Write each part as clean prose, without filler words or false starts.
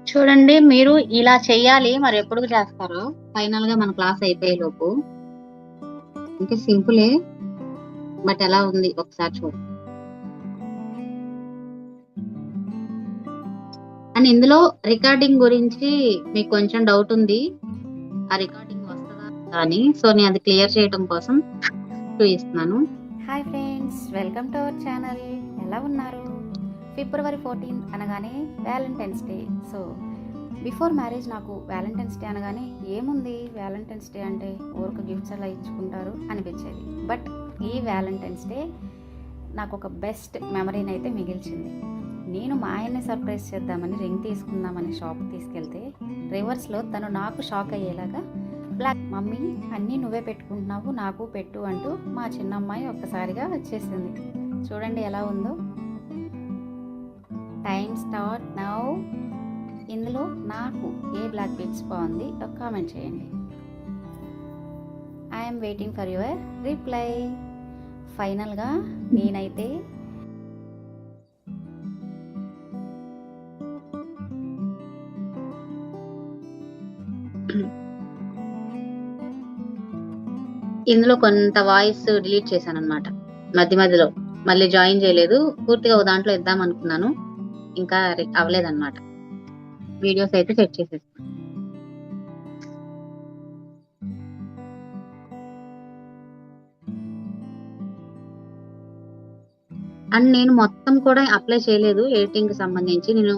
చూడండి, మీరు ఇలా చెయ్యాలి. మరి ఎప్పుడు చేస్తారో ఫైనల్ గా మన క్లాస్ అయిపోయే లోపు. అంటే సింపులే, బట్ ఎలా ఉంది ఒకసారి చూడండి. అండ్ ఇందులో రికార్డింగ్ గురించి మీకు కొంచెం డౌట్ ఉంది, ఆ రికార్డింగ్ వస్తుందా అని. సో నేను అది క్లియర్ చేయడం కోసం చూపిస్తున్నాను. Hi friends, welcome to our channel. ఎలా ఉన్నారు? ఫిబ్రవరి 14 అనగానే Valentine's day. So before marriage నాకు వ్యాలంటైన్స్ డే అనగానే ఏముంది, వ్యాలంటైన్స్ డే అంటే ఊరికి గిఫ్ట్స్ అలా ఇచ్చుకుంటారు అనిపించేది. బట్ ఈ వ్యాలంటైన్స్ డే నాకు ఒక బెస్ట్ మెమరీని అయితే మిగిల్చింది. నేను మా ఆయన్ని సర్ప్రైజ్ చేద్దామని రింగ్ తీసుకుందామని షాప్కి తీసుకెళ్తే రివర్స్లో తను నాకు షాక్ అయ్యేలాగా బ్లాక్, మమ్మీ అన్నీ నువ్వే పెట్టుకుంటున్నావు, నాకు పెట్టు అంటూ మా చిన్నమ్మాయి ఒక్కసారిగా వచ్చేసింది. చూడండి ఎలా ఉందో. Time start now. ఇందులో నాకు ఏ బ్లాక్ బీడ్స్ బాగుంది ఒక కామెంట్ చేయండి. I'm waiting for your reply. ఫైనల్గా నేనైతే ఇందులో కొంత వాయిస్ డిలీట్ చేశాను అనమాట. మధ్యలో మళ్ళీ జాయిన్ చేయలేదు. పూర్తిగా ఒక దాంట్లో ఇద్దాం అనుకున్నాను, ఇంకా అవ్వలేదన్నమాట. వీడియోస్ అయితే సెట్ చేసేస్తాను. అండ్ నేను మొత్తం కూడా అప్లై చేయలేదు. ఎడిటింగ్ కి సంబంధించి నేను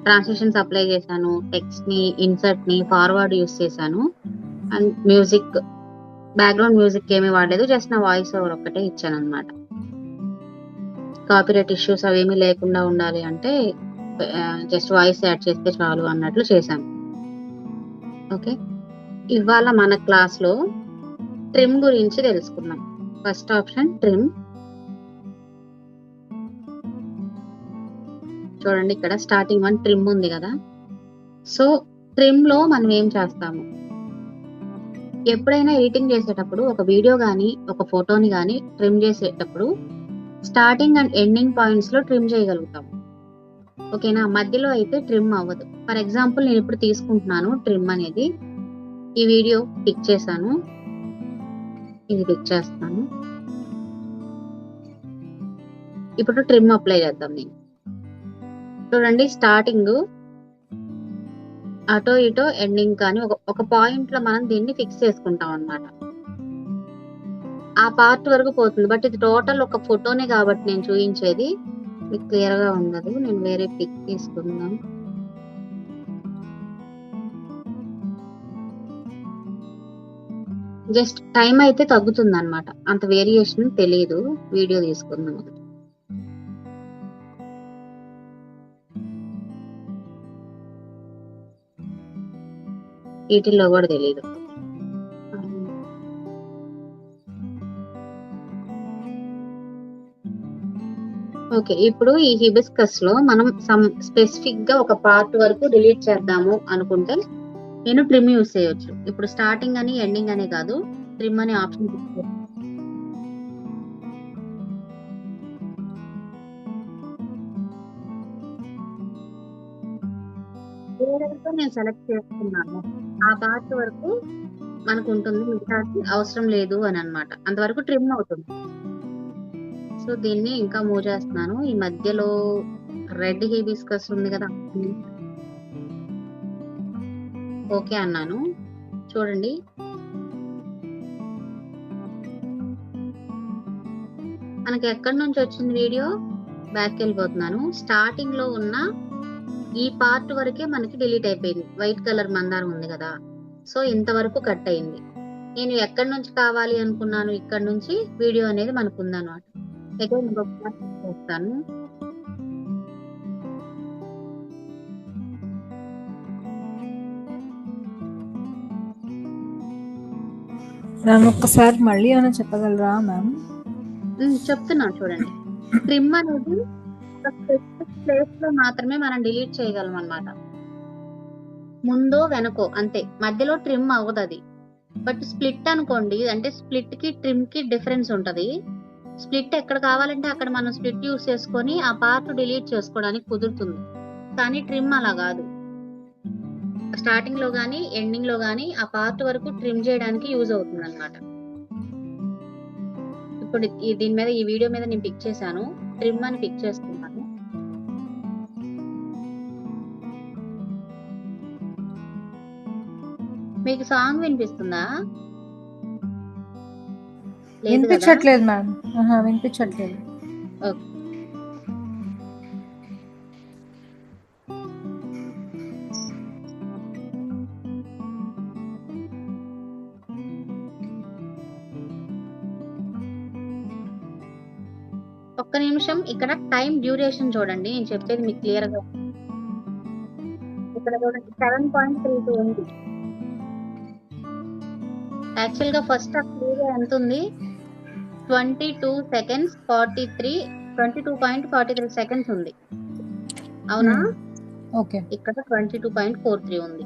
ట్రాన్స్లేషన్స్ అప్లై చేశాను, టెక్స్ట్ ని, ఇన్సర్ట్ ని, ఫార్వర్డ్ యూస్ చేశాను. అండ్ మ్యూజిక్, బ్యాక్గ్రౌండ్ మ్యూజిక్ ఏమీ వాడలేదు, జస్ట్ నా వాయిస్ ఓవర్ ఒక్కటే ఇచ్చాను అనమాట. కాపీరైట్ ఇష్యూస్ అవేమీ లేకుండా ఉండాలి అంటే జస్ట్ వాయిస్ యాడ్ చేస్తే చాలు అన్నట్లు చేశాను. ఓకే, ఇవాళ మన క్లాస్ లో ట్రిమ్ గురించి తెలుసుకుందాం. First option trim. చూడండి, ఇక్కడ స్టార్టింగ్ వన్ ట్రిమ్ ఉంది కదా. సో ట్రిమ్ లో మనం ఏం చేస్తాము, ఎప్పుడైనా ఎడిటింగ్ చేసేటప్పుడు ఒక వీడియో కానీ ఒక ఫోటోని కానీ ట్రిమ్ చేసేటప్పుడు స్టార్టింగ్ అండ్ ఎండింగ్ పాయింట్స్ లో ట్రిమ్ చేయగలుగుతాము. ఓకేనా, మధ్యలో అయితే ట్రిమ్ అవ్వదు. ఫర్ ఎగ్జాంపుల్ నేను ఇప్పుడు తీసుకుంటున్నాను ట్రిమ్ అనేది. ఈ వీడియో పిక్ చేశాను, ఇది పిక్ చేస్తాను. ఇప్పుడు ట్రిమ్ అప్లై చేద్దాం. నేను చూడండి, స్టార్టింగ్ అటో ఇటో ఎండింగ్ కానీ ఒక పాయింట్ లో మనం దీన్ని ఫిక్స్ చేసుకుంటాం అన్నమాట. ఆ పార్ట్ వరకు పోతుంది, బట్ ఇది టోటల్ ఒక ఫోటోనే కాబట్టి నేను చూపించేది మీకు క్లియర్ గా ఉండదు. నేను వేరే పిక్ తీసుకుందాం. జస్ట్ టైం అయితే తగ్గుతుంది అనమాట, అంత వేరియేషన్ తెలియదు. వీడియో తీసుకుందాం. వీటిల్లో కూడా తెలియదు. ఓకే, ఇప్పుడు ఈ హిబిస్కస్ లో మనం స్పెసిఫిక్ గా ఒక పార్ట్ వరకు డిలీట్ చేద్దాము అనుకుంటే నేను ట్రిమ్ యూస్ చేయొచ్చు. ఇప్పుడు స్టార్టింగ్ అని ఎండింగ్ అని కాదు, ట్రిమ్ అనే ఆప్షన్ ఏదైతే నేను సెలెక్ట్ చేసుకున్నాను ఆ పార్ట్ వరకు మనకు ఉంటుంది, మిగతా అవసరం లేదు అని అన్నమాట. అంతవరకు ట్రిమ్ అవుతుంది. సో దీన్ని ఇంకా మూవ్ చేస్తున్నాను. ఈ మధ్యలో రెడ్ హిబిస్కస్ ఉంది కదా, ఓకే అన్నాను. చూడండి, మనకి ఎక్కడి నుంచి వచ్చింది వీడియో. బ్యాక్ వెళ్ళిపోతున్నాను. స్టార్టింగ్ లో ఉన్న ఈ పార్ట్ వరకే మనకి డిలీట్ అయిపోయింది. వైట్ కలర్ మందారం ఉంది కదా, సో ఇంతవరకు కట్ అయింది. నేను ఎక్కడి నుంచి కావాలి అనుకున్నాను, ఇక్కడ నుంచి వీడియో అనేది మనకు ఉందన్నమాట. చేస్తాను. మ్యామ్ ఒక్కసారి మళ్ళీ ఏమైనా చెప్పగలరా మ్యామ్? చెప్తున్నాను చూడండి. ట్రిమ్ అనేది ప్లేస్ లో మాత్రమే మనం డిలీట్ చేయగలం అన్నమాట. ముందో వెనకో అంతే, మధ్యలో ట్రిమ్ అవ్వదు అది. బట్ స్ప్లిట్ అనుకోండి, అంటే స్ప్లిట్ కి ట్రిమ్ కి డిఫరెన్స్ ఉంటది. స్ప్లిట్ ఎక్కడ కావాలంటే అక్కడ మనం స్ప్లిట్ యూస్ చేసుకొని ఆ పార్ట్ డిలీట్ చేసుకోవడానికి కుదురుతుంది, కానీ ట్రిమ్ అలా కాదు. స్టార్టింగ్ లో గానీ ఎండింగ్ లో గానీ ఆ పార్ట్ వరకు ట్రిమ్ చేయడానికి యూజ్ అవుతుంది అనమాట. ఇప్పుడు దీని మీద ఈ వీడియో మీద నేను పిక్ చేశాను, ట్రిమ్ అని పిక్ చేసుకున్నాను. మీకు సాంగ్ వినిపిస్తుందా? లేదు కదా? వినిపించట్లేదు మేడం. వినిపించట్లేదు. ఓకే. ఒక్క నిమిషం, ఇక్కడ టైం డ్యూరేషన్ చూడండి, నేను చెప్పేది మీకు క్లియర్ గా. ఇక్కడ చూడండి 7.32 ఉంది. యాక్చువల్ గా ఫస్ట్ హాఫ్ వీడియో ఎంత ఉంది? 22 seconds 22.43 seconds ఉంది, అవునా? ఓకే. ఇక్కడ 22.43 ఉంది.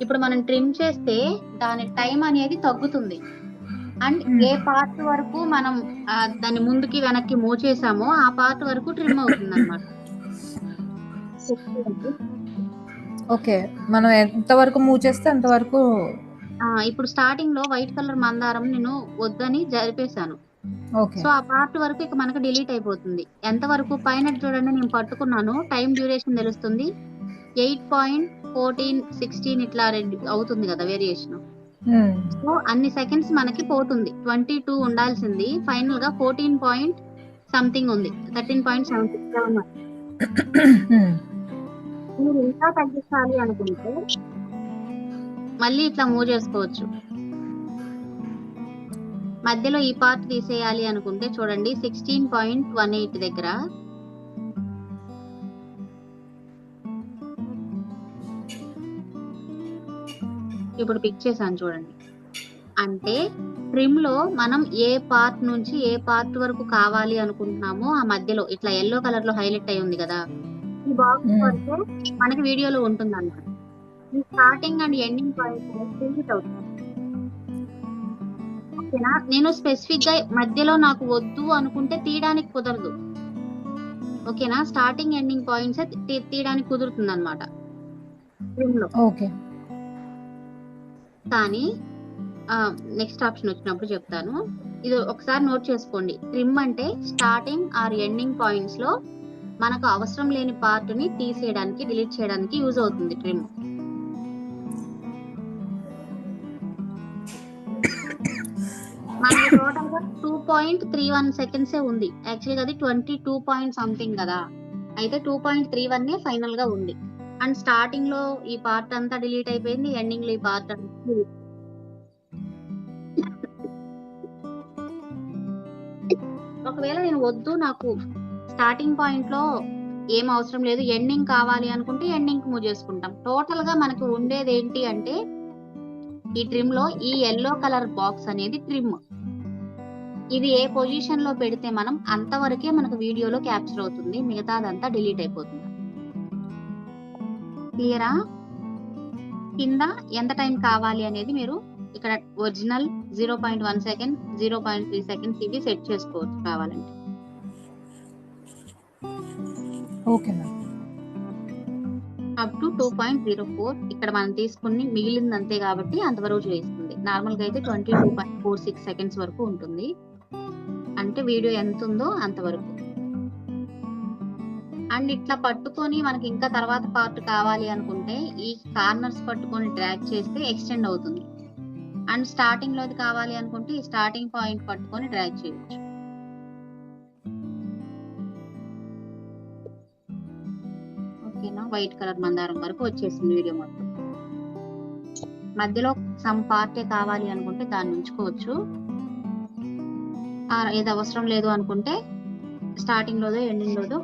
ఇప్పుడు మనం ట్రిమ్ చేస్తే దాని టైం అనేది తగ్గుతుంది. అండ్ ఏ పార్ట్ వరకు మనం దాన్ని ముందుకి వెనక్కి మూవ్ చేసామో ఆ పార్ట్ వరకు ట్రిమ్ అవుతుంది అనమాట. ఓకే, మనం ఎంత వరకు మూవ్ చేస్తే అంతవరకు. ఇప్పుడు స్టార్టింగ్ లో వైట్ కలర్ మందారం నేను వద్దని జరిపేశాను. ఓకే. సో ఆ పార్ట్ వరకు ఇక మనకు డిలీట్ అయిపోతుంది. ఎంత వరకు పైన చూడండి, నేను పట్టుకున్నాను, టైం డ్యూరేషన్ తెలుస్తుంది. 8.14 16 ఇట్లా అవుతుంది కదా వేరియేషన్. సో అన్ని సెకండ్స్ మనకి పోతుంది. 22 ఉండాల్సింది ఫైనల్ గా 14 పాయింట్ సంథింగ్ ఉంది, 13.77. మీరు ఇంకా తగ్గించాలి అనుకుంటే మళ్ళీ ఇట్లా మూవ్ చేసుకోవచ్చు. మధ్యలో ఈ పార్ట్ తీసేయాలి అనుకుంటే చూడండి 16.18 దగ్గర ఇప్పుడు పిక్ చేశాను చూడండి. అంటే ట్రిమ్ లో మనం ఏ పార్ట్ నుంచి ఏ పార్ట్ వరకు కావాలి అనుకుంటున్నామో ఆ మధ్యలో ఇట్లా ఎల్లో కలర్ లో హైలైట్ అయి ఉంది కదా, ఈ బాక్స్ వరకు మనకి వీడియోలో ఉంటుంది అన్నమాట. ఈ starting and ending point delete అవుతుంది. ఓకేనా? నేను స్పెసిఫిక్ గా మధ్యలో నాకు వద్దు అనుకుంటే తీయడానికి కుదరదు. ఓకేనా? స్టార్టింగ్ ఎండింగ్ పాయింట్స్ తీయడానికి కుదురుతుంది అనమాట ట్రిమ్ లో. ఓకే. కానీ నెక్స్ట్ ఆప్షన్ వచ్చినప్పుడు చెప్తాను. ఇది ఒకసారి నోట్ చేసుకోండి. ట్రిమ్ అంటే స్టార్టింగ్ ఆర్ ఎండింగ్ పాయింట్స్ లో మనకు అవసరం లేని పార్ట్ ని తీసేయడానికి, డిలీట్ చేయడానికి యూజ్ అవుతుంది ట్రిమ్. మనకి టోటల్ గా 2.31 seconds ఉంది. యాక్చువల్గా అది 22 పాయింట్ సంథింగ్ కదా, అయితే 2.31 ఫైనల్ గా ఉంది. అండ్ స్టార్టింగ్ లో ఈ పార్ట్ అంతా డిలీట్ అయిపోయింది, ఎండింగ్ లో ఈ పార్ట్ అంతా. ఒకవేళ నేను వద్దు, నాకు స్టార్టింగ్ పాయింట్ లో ఏం అవసరం లేదు, ఎండింగ్ కావాలి అనుకుంటే ఎండింగ్ మూవ్ చేసుకుంటాం. టోటల్ గా మనకు ఉండేది ఏంటి అంటే ఈ ట్రిమ్ లో ఈ ఎల్లో కలర్ బాక్స్ అనేది ట్రిమ్. ఇది ఏ పొజిషన్ లో పెడితే మనం అంతవరకే మనకు వీడియోలో క్యాప్చర్ అవుతుంది, మిగతాదంతా డిలీట్ అయిపోతుంది. క్లియరా? కింద ఎంత టైం కావాలి అనేది మీరు ఇక్కడ ఒరిజినల్ 0.1 సెకండ్ 0.3 seconds ఇవి సెట్ చేసుకోవచ్చు కావాలంటే. Okay ma'am. అప్ టు 2.04 ఇక్కడ మనం తీసుకుని మిగిలింది అంతే కాబట్టి అంతవరకు చేస్తుంది. నార్మల్ గా అయితే 22.46 seconds వరకు ఉంటుంది. అంటే వీడియో ఎంత ఉందో అంతవరకు. అండ్ ఇట్లా పట్టుకొని మనకి ఇంకా తర్వాత పార్ట్ కావాలి అనుకుంటే ఈ కార్నర్స్ పట్టుకొని డ్రాగ్ చేస్తే ఎక్స్టెండ్ అవుతుంది. అండ్ స్టార్టింగ్ లోది కావాలి అనుకుంటే ఈ స్టార్టింగ్ పాయింట్ పట్టుకొని డ్రాగ్ చేయవచ్చు. ఓకేనా? వైట్ కలర్ మందారం వరకు వచ్చేసింది వీడియో మొత్తం. మధ్యలో సమ్ పార్టే కావాలి అనుకుంటే దాన్ని ఉంచుకోవచ్చు, ఏది అవసరం లేదు అనుకుంటే స్టార్టింగ్ లోదో ఎండింగ్ లోదో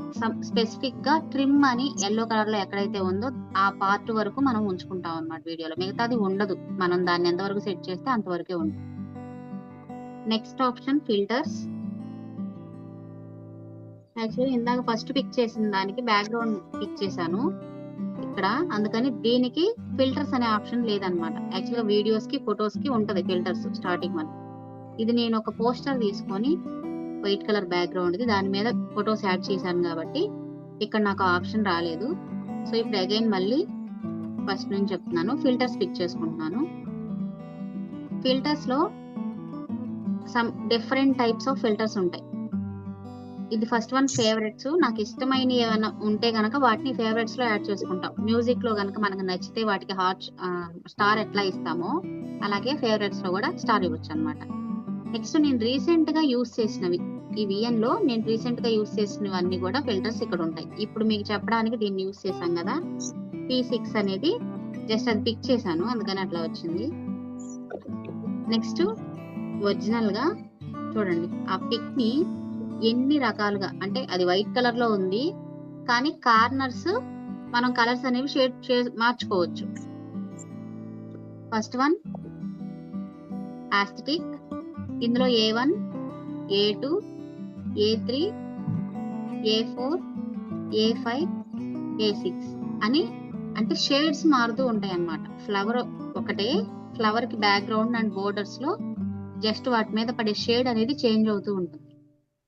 స్పెసిఫిక్ గా ట్రిమ్ అని ఎల్లో కలర్ లో ఎక్కడైతే ఉందో ఆ పార్ట్ వరకు మనం ఉంచుకుంటాం అన్నమాట వీడియోలో. మిగతాది ఉండదు, మనం దాన్ని ఎంతవరకు సెట్ చేస్తే అంతవరకే ఉంటుంది. Next option filters. యాక్చువల్లీ ఇందాక ఫస్ట్ పిక్ చేసిన దానికి బ్యాక్గ్రౌండ్ పిక్ చేశాను ఇక్కడ, అందుకని దీనికి ఫిల్టర్స్ అనే ఆప్షన్ లేదనమాట. యాక్చువల్గా వీడియోస్ కి ఫొటోస్ కి ఉంటది ఫిల్టర్స్ స్టార్టింగ్ వన్. ఇది నేను ఒక పోస్టర్ తీసుకొని వైట్ కలర్ బ్యాక్గ్రౌండ్ ది దాని మీద ఫొటోస్ యాడ్ చేశాను కాబట్టి ఇక్కడ నాకు ఆప్షన్ రాలేదు. సో ఇప్పుడు అగైన్ మళ్ళీ ఫస్ట్ నుంచి చెప్తున్నాను. ఫిల్టర్స్ పిక్ చేసుకుంటున్నాను. ఫిల్టర్స్ లో some different types of filters ఉంటాయి. ఇది ఫస్ట్ వన్ ఫేవరెట్స్. నాకు ఇష్టమైన ఏమైనా ఉంటే గనక వాటిని ఫేవరెట్స్ లో యాడ్ చేసుకుంటాం. మ్యూజిక్ లో గనక మనకు నచ్చితే వాటికి స్టార్ ఎట్లా ఇస్తామో అలాగే ఫేవరెట్స్ లో కూడా స్టార్ ఇవ్వచ్చు అనమాట. నెక్స్ట్ నేను రీసెంట్ గా యూస్ చేసినవి, ఈ విఎన్ లో నేను రీసెంట్ గా యూస్ చేసినవన్నీ కూడా ఫిల్టర్స్ ఇక్కడ ఉంటాయి. ఇప్పుడు మీకు చెప్పడానికి దీన్ని యూస్ చేశాం కదా, P6 అనేది జస్ట్ అది పిక్ చేశాను, అందుకని అట్లా వచ్చింది. నెక్స్ట్ ఒరిజినల్ గా చూడండి, ఆ పిక్ ని ఎన్ని రకాలుగా, అంటే అది వైట్ కలర్ లో ఉంది కానీ కార్నర్స్ మనం కలర్స్ అనేవి షేడ్ మార్చుకోవచ్చు. First one aesthetic. ఇందులో A1, A2, A3, A4, A5, A6 అని అంటే షేడ్స్ మారుతూ ఉంటాయి అన్నమాట. ఫ్లవర్ ఒకటే, ఫ్లవర్ కి బ్యాక్గ్రౌండ్ అండ్ బోర్డర్స్ లో జస్ట్ వాటి మీద పడే షేడ్ అనేది చేంజ్ అవుతూ ఉంటుంది.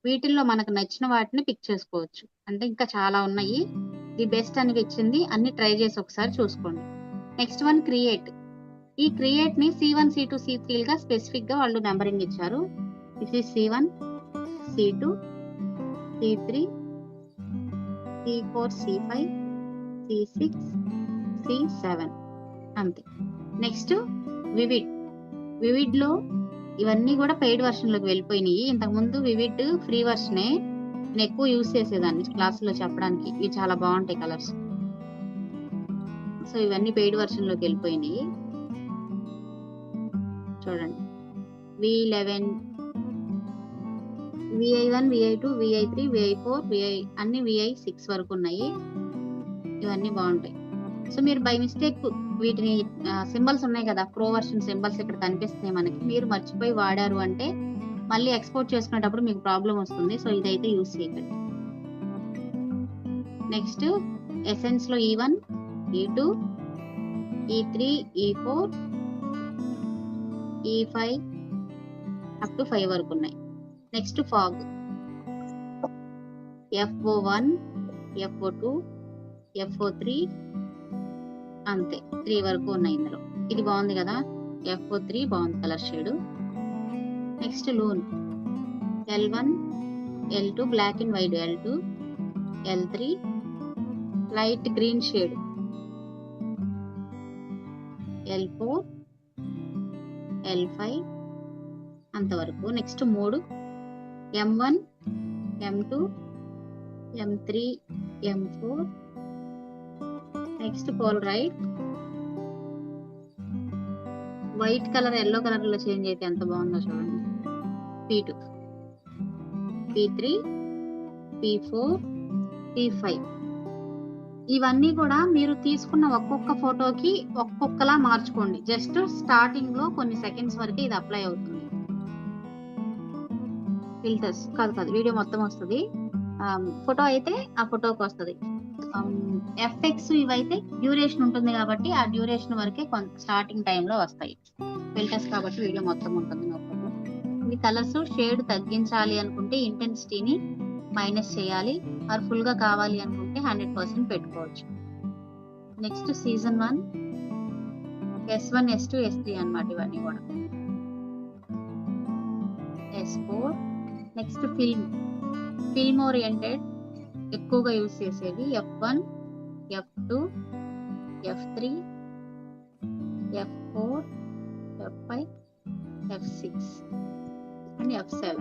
వీటిల్లో మనకు నచ్చిన వాటిని పిక్ చేసుకోవచ్చు. అంటే ఇంకా చాలా ఉన్నాయి, ది బెస్ట్ అనిపించింది, అన్ని ట్రై చేసి ఒకసారి చూసుకోండి. Next one create. ఈ క్రియేట్ ని C1, C2, C3 గా స్పెసిఫిక్ గా వాళ్ళు నెంబరింగ్ ఇచ్చారు. This is C1, C2, C3, C4, C5, C6, C7 అంతే. నెక్స్ట్ వివిడ్ లో ఇవన్నీ కూడా పెయిడ్ వర్షన్ లోకి వెళ్ళిపోయినాయి. ఇంతకు ముందు వివిడ్ ఫ్రీ వర్షనే నేను ఎక్కువ యూజ్ చేసేదాన్ని క్లాసులో చెప్పడానికి. ఇవి చాలా బాగుంటాయి కలర్స్. సో ఇవన్నీ పెయిడ్ వర్షన్ లోకి వెళ్ళిపోయినాయి. చూడండి, V11, VI1, VI2, VI3, VI4, అన్ని VI6 వరకు ఉన్నాయి. ఇవన్నీ బాగుంటాయి. సో మీరు బై మిస్టేక్ వీటిని సింబల్స్ ఉన్నాయి కదా, ప్రో వర్షన్ సింబల్స్ ఇక్కడ కనిపిస్తున్నాయి మనకి, మీరు మర్చిపోయి వాడారు అంటే మళ్ళీ ఎక్స్పోర్ట్ చేసుకునేటప్పుడు మీకు ప్రాబ్లం వస్తుంది. సో ఇదైతే యూజ్ చేయకండి. నెక్స్ట్ ఎసెన్స్ లో E1, E2, E3, E4, E5 up to 5 వరకు ఉన్నాయి. Next fog, FO1, FO2, FO3 అంతే, 3 వరకు ఉన్నాయి ఇందులో. ఇది బాగుంది కదా, FO3 బాగుంది కలర్ షేడ్. నెక్స్ట్ లూన్, L1, L2 black and white, L2, L3 light green shade, L4, L5 అంతవరకు. Next 3 M1, M2, M3, M4. Next Polaroid, white colour yellow colour లో చేంజ్ అయితే ఎంత బాగుందో చూడండి. P2, P3, P4, P5. ఇవన్నీ కూడా మీరు తీసుకున్న ఒక్కొక్క ఫోటోకి ఒక్కొక్కలా మార్చుకోండి. జస్ట్ స్టార్టింగ్ లో కొన్ని సెకండ్స్ వరకు ఇది అప్లై అవుతుంది. ఫిల్టర్స్ కాదు, వీడియో మొత్తం వస్తుంది. ఫోటో అయితే ఆ ఫోటోకి వస్తుంది. ఎఫెక్ట్స్ ఇవైతే డ్యూరేషన్ ఉంటుంది కాబట్టి ఆ డ్యూరేషన్ వరకే స్టార్టింగ్ టైంలో వస్తాయి. ఫిల్టర్స్ కాబట్టి వీడియో మొత్తం ఉంటుంది. ఇవి కలర్స్ షేడ్ తగ్గించాలి అనుకుంటే ఇంటెన్సిటీని మైనస్ చేయాలి, ఆర్ ఫుల్ గా కావాలి అనుకుంటే 100% పెట్టుకోవచ్చు. Next season 1, S1, S2, S3 అన్నమాట. ఇవన్నీ కూడా S4. నెక్స్ట్ ఫిల్మ్ ఓరియంటెడ్ ఎక్కువగా యూజ్ చేసేది F1, F2, F3, F4, F5, F6 and F7,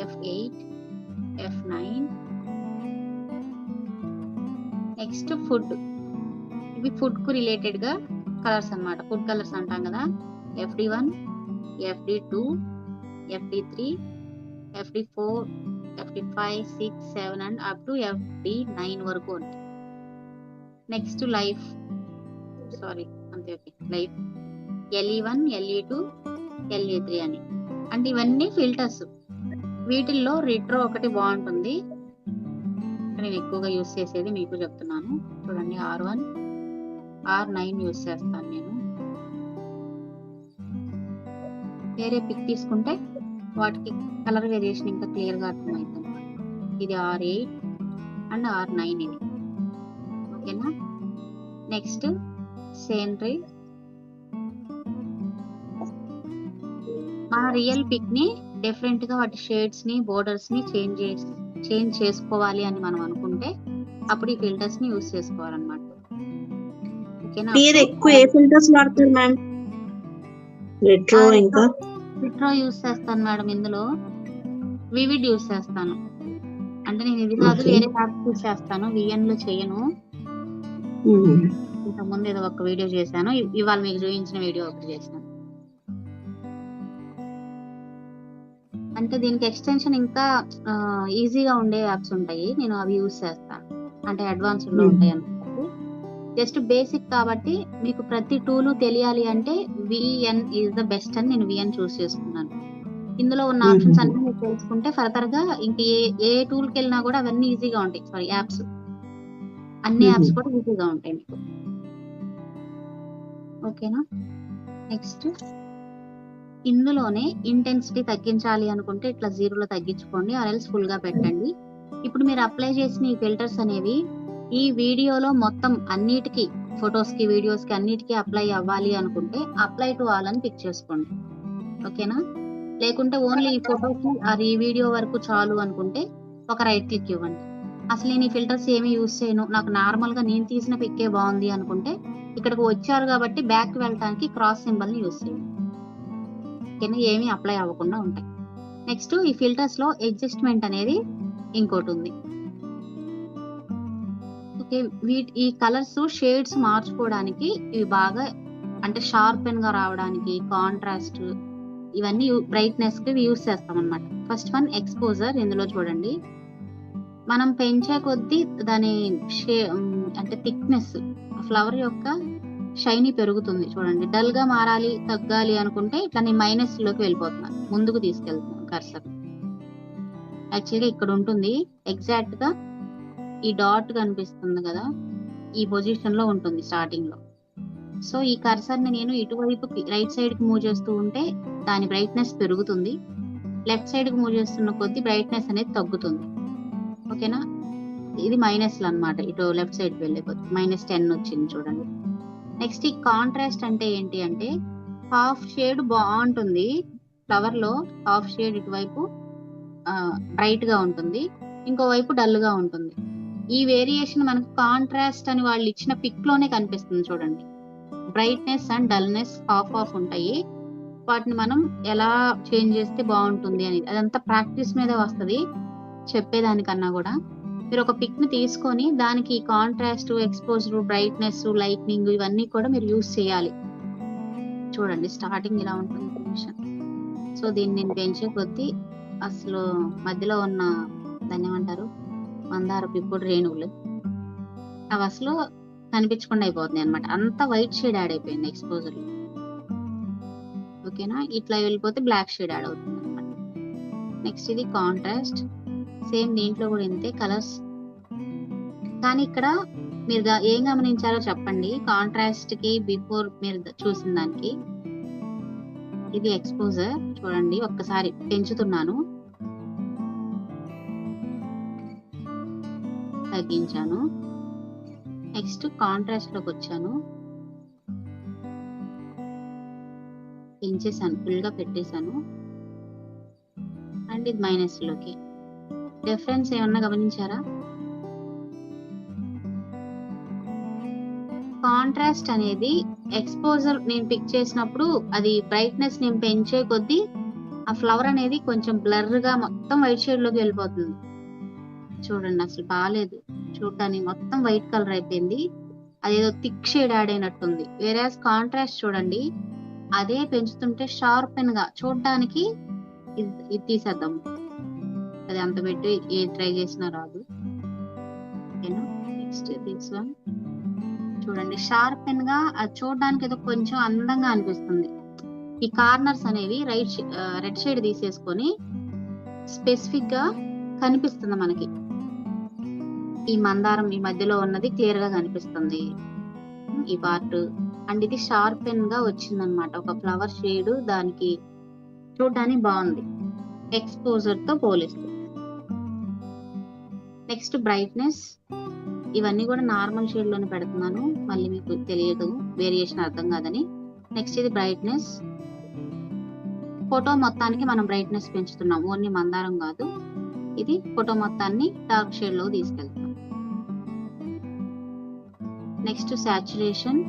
F8, F9. Next food. ఇవి ఫుడ్ కు రిలేటెడ్ గా కలర్స్ అన్నమాట, ఫుడ్ కలర్స్ అంటాం కదా. FD1, FD2, FD3, FD4, FD5, 6, 7 and up to FD9 వరకు ఉంటాయి. Next life LE1, LE2, LE3 అని. అంటే ఇవన్నీ ఫిల్టర్స్. వీటిల్లో రిట్రో ఒకటి బాగుంటుంది, నేను ఎక్కువగా యూస్ చేసేది మీకు చెప్తున్నాను. చూడండి, R1, R9 యూస్ చేస్తాను నేను. వేరే పిక్ తీసుకుంటే వాటికి కలర్ వేరియేషన్ ఇంకా క్లియర్ గా అర్థమవుతుంది. ఇది R8 అండ్ R9 ఇది. ఓకేనా. Next scenery. మన రియల్ పిక్ ని డిఫరెంట్ గా వాటి షేడ్స్ ని బోర్డర్స్ ని చేంజ్ చేసుకోవాలి అని మనం అనుకుంటే అప్పుడు ఈ ఫిల్టర్స్ ని యూస్ చేసుకోవాలన్నమాట. ఓకేనా? మీరు ఎక్కువ ఏ ఫిల్టర్స్ వాడతారు మ్యామ్? రెట్రో ఇంకా రెట్రో యూస్ చేస్తాను మేడం. ఇందులో వివిడ్ యూస్ చేస్తాను. అంటే నేను ఇది కాదు వేరే యాప్స్ యూస్ చేస్తాను. విఎన్ లో చేయను. ఇంతకుముందు ఏదో ఒక వీడియో చేశాను, ఇవాళ మీకు చూపించిన వీడియో ఒకటి చేశాను. అంటే దీనికి ఎక్స్టెన్షన్ ఇంకా ఈజీగా ఉండే యాప్స్ ఉంటాయి, నేను అవి యూస్ చేస్తాను. అంటే అడ్వాన్స్డ్ లో ఉంటాయి అనుకోండి. జస్ట్ బేసిక్ కాబట్టి మీకు ప్రతి టూల్ తెలియాలి అంటే విఎన్ ఈజ్ ద బెస్ట్ అని నేను విఎన్ చూస్ చేసుకున్నాను. ఇందులో ఉన్న ఆప్షన్స్ అన్ని మీరు తెలుసుకుంటే ఫర్దర్ గా ఇంక ఏ టూల్ కి వెళ్ళినా కూడా అవన్నీ ఈజీగా ఉంటాయి. సారీ, యాప్స్ అన్ని యాప్స్ కూడా ఈజీగా ఉంటాయి మీకు. ఓకేనా? నెక్స్ట్ ఇందులోనే ఇంటెన్సిటీ తగ్గించాలి అనుకుంటే ఇట్లా 0లో తగ్గించుకోండి, ఆర్ఎల్స్ ఫుల్ గా పెట్టండి. ఇప్పుడు మీరు అప్లై చేసిన ఈ ఫిల్టర్స్ అనేవి ఈ వీడియోలో మొత్తం అన్నిటికీ, ఫొటోస్ కి వీడియోస్ కి అన్నిటికీ అప్లై అవ్వాలి అనుకుంటే అప్లై టు ఆల్ అని పిక్ చేసుకోండి. ఓకేనా? లేకుంటే ఓన్లీ ఈ ఫొటోస్ ఈ వీడియో వరకు చాలు అనుకుంటే ఒక రైట్ క్లిక్ ఇవ్వండి. అసలు నేను ఈ ఫిల్టర్స్ ఏమి యూస్ చేయను, నాకు నార్మల్ గా నేను తీసిన పిక్కే బాగుంది అనుకుంటే ఇక్కడికి వచ్చారు కాబట్టి బ్యాక్ వెళ్ళడానికి క్రాస్ సింబల్ ని యూస్ చేయండి. ఓకేనా? ఏమీ అప్లై అవ్వకుండా ఉంటాయి. నెక్స్ట్ ఈ ఫిల్టర్స్ లో అడ్జస్ట్మెంట్ అనేది ఇంకోటి ఉంది. ఓకే, ఈ కలర్స్ షేడ్స్ మార్చుకోవడానికి ఇవి బాగా అంటే షార్పెన్ గా రావడానికి, కాంట్రాస్ట్, ఇవన్నీ బ్రైట్నెస్ కి యూస్ చేస్తాం అనమాట. First one exposure. ఇందులో చూడండి, మనం పెంచే కొద్దీ దాని అంటే థిక్నెస్, ఫ్లవర్ యొక్క షైనీ పెరుగుతుంది. చూడండి, డల్ గా మారాలి తగ్గాలి అనుకుంటే ఇట్లా నేను మైనస్ లోకి వెళ్ళిపోతున్నాను, ముందుకు తీసుకెళ్తున్నాను కర్సర్. యాక్చువల్గా ఇక్కడ ఉంటుంది ఎగ్జాక్ట్ గా ఈ డాట్ కనిపిస్తుంది కదా, ఈ పొజిషన్ లో ఉంటుంది స్టార్టింగ్ లో. సో ఈ కర్సర్ ని నేను ఇటువైపు రైట్ సైడ్ కి మూవ్ చేస్తూ ఉంటే దాని బ్రైట్నెస్ పెరుగుతుంది, లెఫ్ట్ సైడ్ కి మూవ్ చేస్తున్న కొద్దీ బ్రైట్నెస్ అనేది తగ్గుతుంది. ఓకేనా? ఇది మైనస్లు అన్నమాట, ఇటు లెఫ్ట్ సైడ్ కి వెళ్ళే కొద్ది -10 వచ్చింది చూడండి. నెక్స్ట్ ఈ కాంట్రాస్ట్ అంటే ఏంటి అంటే హాఫ్ షేడ్ బాగుంటుంది ఫ్లవర్ లో, హాఫ్ షేడ్ ఇటువైపు బ్రైట్ గా ఉంటుంది, ఇంకోవైపు డల్ గా ఉంటుంది. ఈ వేరియేషన్ మనకు కాంట్రాస్ట్ అని వాళ్ళు ఇచ్చిన పిక్ లోనే కనిపిస్తుంది చూడండి. Brightness and dullness half of ఉంటాయి, వాటిని మనం ఎలా చేంజ్ చేస్తే బాగుంటుంది అనేది అదంతా ప్రాక్టీస్ మీద వస్తుంది చెప్పేదానికన్నా కూడా. మీరు ఒక పిక్ ని తీసుకొని దానికి కాంట్రాస్ట్, ఎక్స్పోజర్, బ్రైట్నెస్, లైట్నింగ్ ఇవన్నీ కూడా మీరు యూస్ చేయాలి. చూడండి స్టార్టింగ్ ఇలా ఉంటుంది పొజిషన్. సో దీన్ని నేను పెంచే కొద్దీ అసలు మధ్యలో ఉన్న దాన్ని ఏమంటారు, మందార పిప్పుడు రేణువులు, అవి అసలు కనిపించకుండా అయిపోతున్నాయి అనమాట. అంతా వైట్ షేడ్ యాడ్ అయిపోయింది ఎక్స్పోజర్ లో. ఓకేనా? ఇట్లా వెళ్ళిపోతే బ్లాక్ షేడ్ యాడ్ అవుతుంది అనమాట. నెక్స్ట్ ఇది కాంట్రాస్ట్, సేమ్ దీంట్లో కూడా ఇంతే కలర్స్. కానీ ఇక్కడ మీరు ఏం గమనించారో చెప్పండి, కాంట్రాస్ట్ కి బిఫోర్ మీరు చూసిన దానికి. ఇది ఎక్స్పోజర్ చూడండి, ఒక్కసారి పెంచుతున్నాను, తగ్గించాను. నెక్స్ట్ కాంట్రాస్ట్ లోకి వచ్చాను, పెంచేసాను, ఫుల్ గా పెట్టేశాను. అండ్ ఇది మైనస్ లోకి. డిఫరెన్స్ ఏమన్నా గమనించారా? కాంట్రాస్ట్ అనేది ఎక్స్పోజర్ నేను పిక్ చేసినప్పుడు అది బ్రైట్నెస్ నేను పెంచే కొద్దీ ఆ ఫ్లవర్ అనేది కొంచెం బ్లర్ గా మొత్తం వైట్ షేడ్ లోకి వెళ్ళిపోతుంది. చూడండి అసలు బాగాలేదు చూడటానికి, మొత్తం వైట్ కలర్ అయిపోయింది, అదేదో థిక్ షేడ్ యాడ్ అయినట్టుంది. వేరే కాంట్రాస్ట్ చూడండి, అదే పెంచుతుంటే షార్పెన్ గా చూడడానికి. ఇది తీసేద్దాం, అది అంత పెట్టి ఏ ట్రై చేసినా రాదు. ఓకేనా? నెక్స్ట్ దిస్ వన్ చూడండి, షార్పెన్ గా అది చూడడానికి ఏదో కొంచెం అందంగా అనిపిస్తుంది. ఈ కార్నర్స్ అనేవి రెడ్ షేడ్ తీసేసుకొని స్పెసిఫిక్ గా కనిపిస్తుంది మనకి. ఈ మందారం ఈ మధ్యలో ఉన్నది క్లియర్ గా కనిపిస్తుంది ఈ పార్ట్. అండ్ ఇది షార్పెన్ గా వచ్చింది అనమాట, ఒక ఫ్లవర్ షేడ్, దానికి చూడడానికి బాగుంది ఎక్స్పోజర్ తో పోలిస్తే. నెక్స్ట్ బ్రైట్నెస్, ఇవన్నీ కూడా నార్మల్ షేడ్ లోనే పెడుతున్నాను, మళ్ళీ మీకు తెలియదు వేరియేషన్ అర్థం కాదని. నెక్స్ట్ ఇది బ్రైట్నెస్. ఫోటో మొత్తానికి మనం బ్రైట్నెస్ పెంచుతున్నాం, ఓన్లీ మందారం కాదు. ఇది ఫోటో మొత్తాన్ని డార్క్ షేడ్ లో తీసుకెళ్తాం. Next saturation.